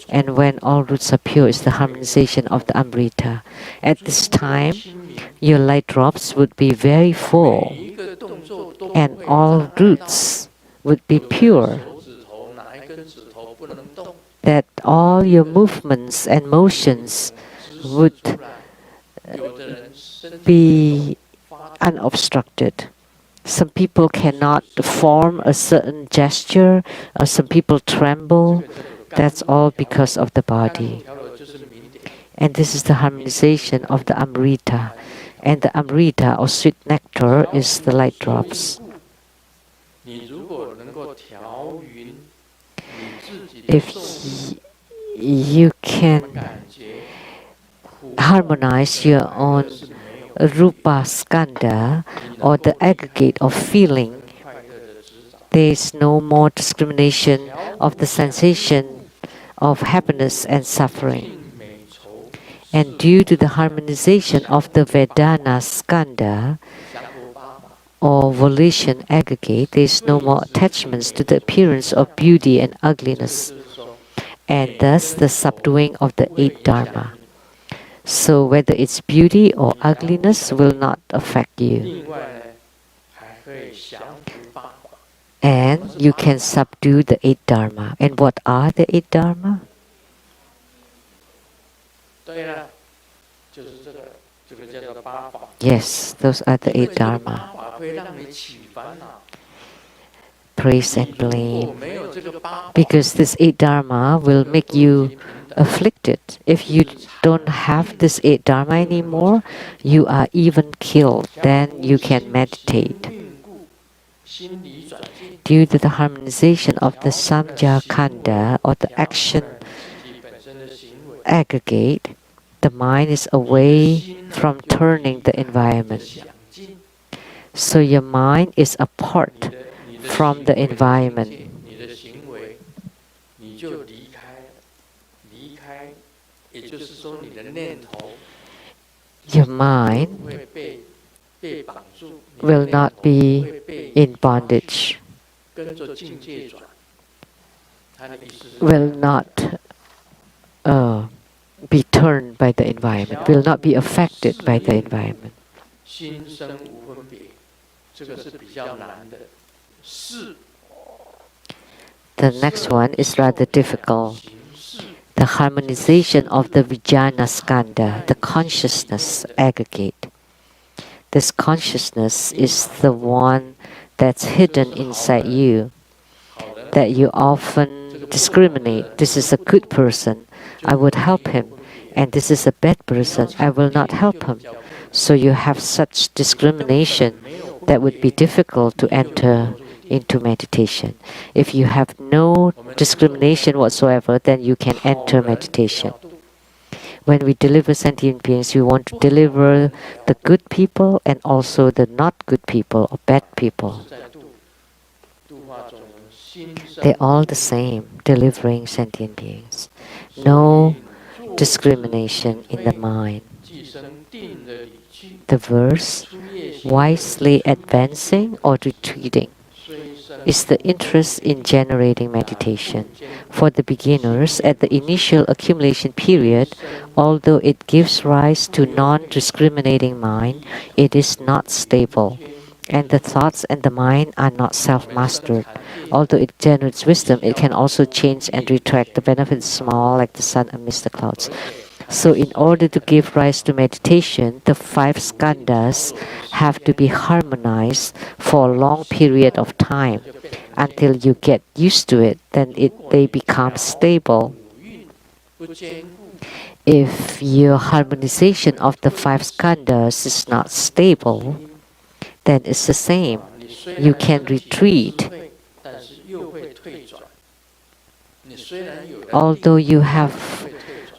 And when all roots are pure, is the harmonization of the Amrita. At this time, your light drops would be very full, and all roots would be pure. That all your movements and motions would be unobstructed. Some people cannot form a certain gesture, or some people tremble. That's all because of the body. And this is the harmonization of the Amrita. And the Amrita, or sweet nectar, is the light drops. If you can harmonize your own rupa skandha, or the aggregate of feeling, there is no more discrimination of the sensation of happiness and suffering. And due to the harmonization of the Vedana skandha, or volition aggregate, there is no more attachments to the appearance of beauty and ugliness, and thus the subduing of the 8 dharma. So whether it's beauty or ugliness will not affect you. And you can subdue the 8 dharma. And what are the 8 dharma? Yes, those are the 8 dharma. praise and blame. Because this eight dharma will make you afflicted. If you don't have this eight dharma anymore, you are even killed. Then you can meditate. Due to the harmonization of the samjha khandha or the action aggregate, the mind is away from turning the environment. So your mind is apart from the environment. Your mind will not be in bondage, will not be turned by the environment, will not be affected by the environment. The next one is rather difficult. The harmonization of the vijnana skandha, the consciousness aggregate. This consciousness is the one that's hidden inside you, that you often discriminate. This is a good person, I would help him. And this is a bad person, I will not help him. So you have such discrimination that would be difficult to enter into meditation. If you have no discrimination whatsoever, then you can enter meditation. When we deliver sentient beings, we want to deliver the good people and also the not good people or bad people. They're all the same, delivering sentient beings. No discrimination in the mind. The verse, wisely advancing or retreating, is the interest in generating meditation. For the beginners, at the initial accumulation period, although it gives rise to non-discriminating mind, it is not stable, and the thoughts and the mind are not self-mastered. Although it generates wisdom, it can also change and retract. The benefit is small, like the sun amidst the clouds. So in order to give rise to meditation, the 5 skandhas have to be harmonized for a long period of time. Until you get used to it, then they become stable. If your harmonization of the 5 skandhas is not stable, then it's the same. You can retreat. Although you have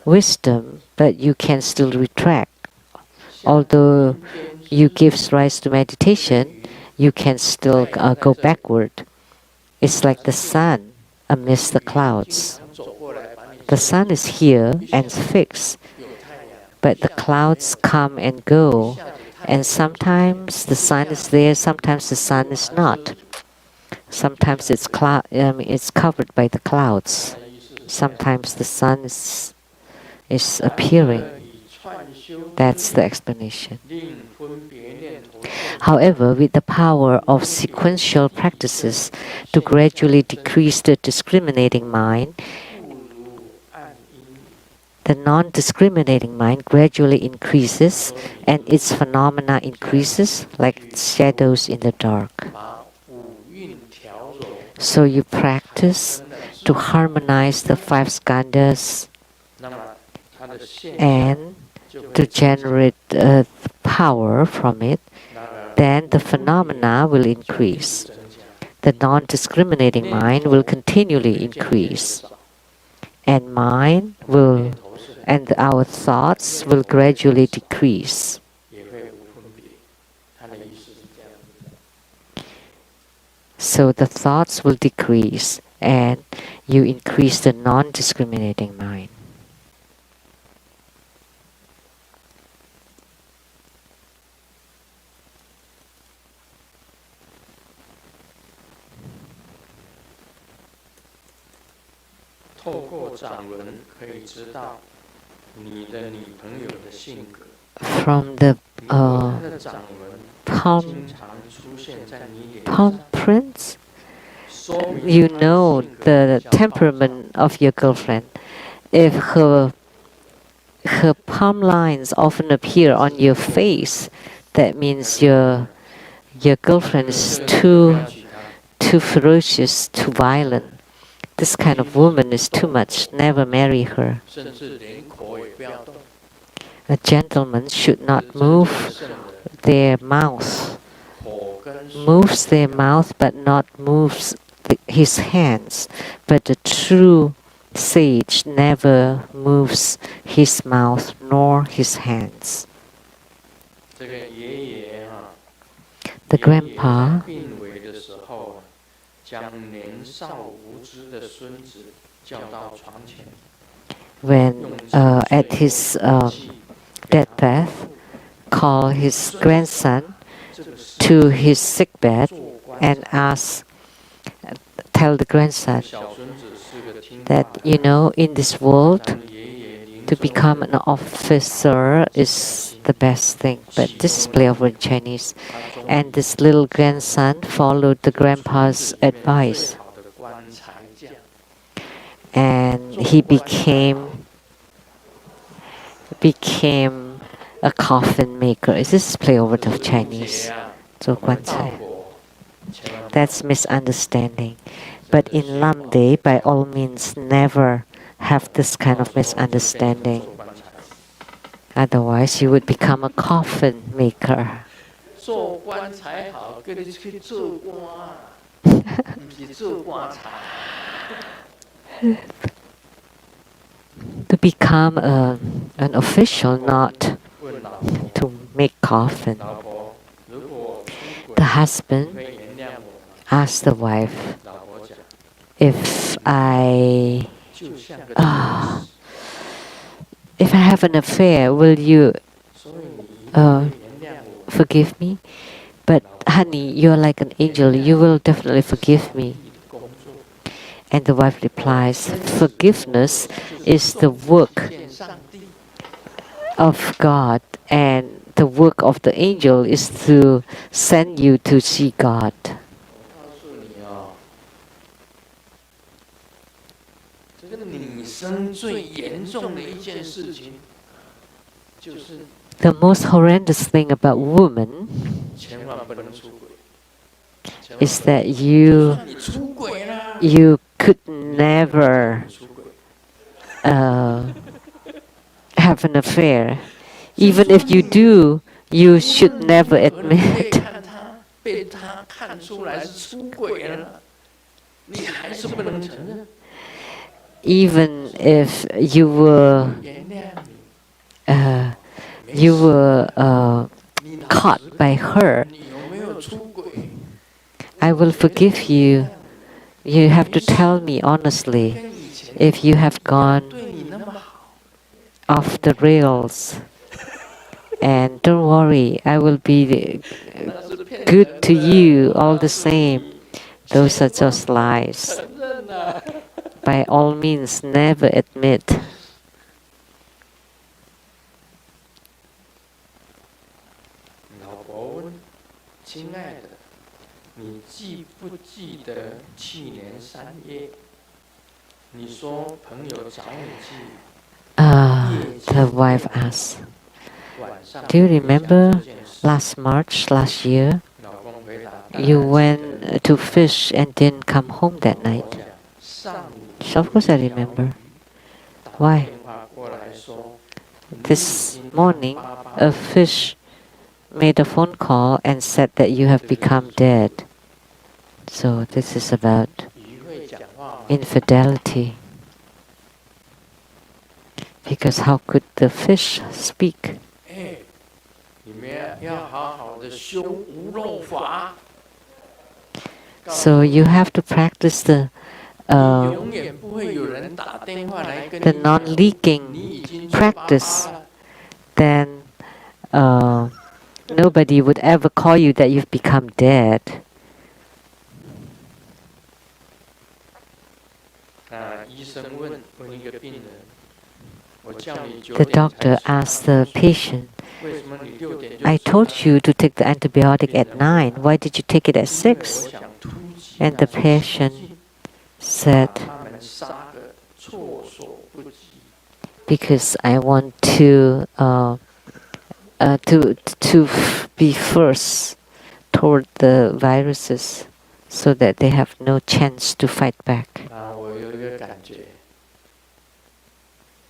wisdom, but you can still retract. Although you give rise to meditation, you can still go backward. It's like the sun amidst the clouds. The sun is here and fixed, but the clouds come and go, and sometimes the sun is there, sometimes the sun is not. Sometimes it's covered by the clouds. Sometimes the sun is appearing. That's the explanation. However, with the power of sequential practices to gradually decrease the discriminating mind, the non-discriminating mind gradually increases and its phenomena increases like shadows in the dark. So you practice to harmonize the 5 skandhas and to generate power from it, then the phenomena will increase. The non-discriminating mind will continually increase, and our thoughts will gradually decrease. So the thoughts will decrease, and you increase the non-discriminating mind. From the palm prints, you know the temperament of your girlfriend. If her palm lines often appear on your face, that means your girlfriend is too too ferocious, too violent. This kind of woman is too much. Never marry her. 甚至连口也不要动。 A gentleman should not move their mouth. 口跟手 Moves their mouth but not moves his hands. But the true sage never moves his mouth nor his hands. 这个爷爷啊， The 爷爷在 grandpa, 病危的时候，将年少无知的孙子叫到床前， when 用 at his deathbed, called his grandson 这个世 to his sickbed 做官 and tell the grandson 小孙子是个听话 that, 的 you know, in this world, 当爷爷临 to 终 become an officer is the best thing. But this is play over in Chinese. 他终 And this little grandson followed the grandpa's 最 advice, 好的棺材匠， and he became a coffin maker. Is this play over 这 of 是误 Chinese? 解啊！做我们 棺 道 材。 果千万不 That's misunderstanding. But in Lamdre, by all means, never have this kind of misunderstanding. 做棺材 Otherwise, you would become a coffin maker. 做棺材好，跟你去做官，不是做棺材。 To become an official, not 问老婆， to make coffin. 老婆，如果我出轨， The 你 husband 会原谅我吗？ asked the wife, 老婆讲， if I 就像个 啊 天使， if I have an affair, will you 所以你一定会原谅我。 forgive me? But honey, you're like an angel. You will definitely forgive me. 你的工作 And the wife replies, forgiveness is the work 见上帝， of God, and the work of the angel is to send you to see God. 我告诉你哦，这个女生最严重的一件事情，就是 The most horrendous thing about women 千万不能出轨。千万 is 不能 that 就 you 算你出轨啦， you could never 出轨， have an affair. Even if you do, you should never 可能被 admit. 被他看出来是出轨了，你还是不能承认， Even if you were 原谅你。 you were 你老 caught 实 by her, 你有没有出轨？ I will forgive you. You have to tell me honestly 跟以前 if you have gone 对你那么好， off the rails. And don't worry, I will be 那是骗人 good 的 to you all the 告诉 same. 你 Those are just lies. 承认啊！ By all means, never admit. 老婆问：“亲爱的，你记不记得去年3月，你说朋友找你去 The wife asked, 晚上 Do you 讲 remember 这件事？” last March, last year, 老公回答：“ you went to fish and didn't come home that night? 上午 Of course I remember. 打 Why? 电话过来说 This morning, a fish made a phone call and said that you have become dead. So this is about 鱼会讲话吗？ infidelity. Because how could the fish speak? 哎，你们要好好的修无漏法。 So you have to practice the 你永远不会有人打电话来跟 the 你讲， non-leaking 你已经 practice. 嘴巴巴了 then nobody would ever call you that you've become dead. 医生问一个病人，我叫你9 The 点才 doctor 睡 asked the patient, 为什么你6点就 I 睡 told you to take the antibiotic at 9. Why did you take it at 因为 6? 我想突击 And the 那些 patient 细菌 said, 把他们杀个措手不及。 because I want to be first toward the viruses so that they have no chance to fight back. 我有一个感觉，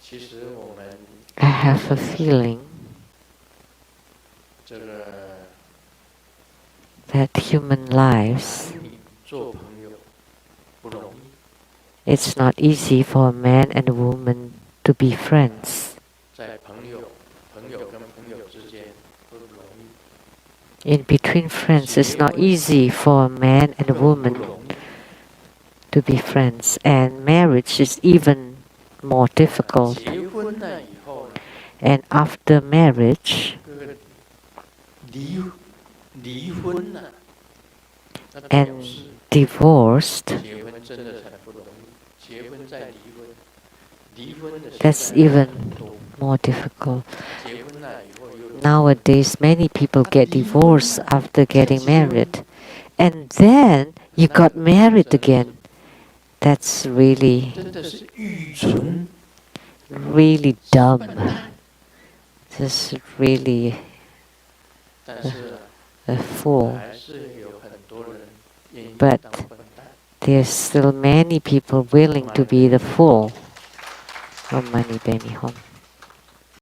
其实我们 I have a feeling 这个 that human lives, 男女做朋友不容易， it's not easy for a man and a woman to be friends. 在朋友跟朋友之间不容易。 In between friends, it's not easy for a man and a woman to be friends, and marriage is even more difficult. 结婚了以后呢， And after marriage 这个离婚了，那表 and 示 divorced, 结婚真的很不容易，结婚再离婚，离婚的 that's 现在 even 很多， more difficult. 结婚了以后又 Nowadays, many people get divorced after getting married, and then you got married again. That's really, 真的是愚蠢 really dumb. 笨蛋， This is really 但是 a fool. 还是有很多人愿意 But 当笨蛋。 there's still many people willing to be the fool. Om Mani Padme Hum.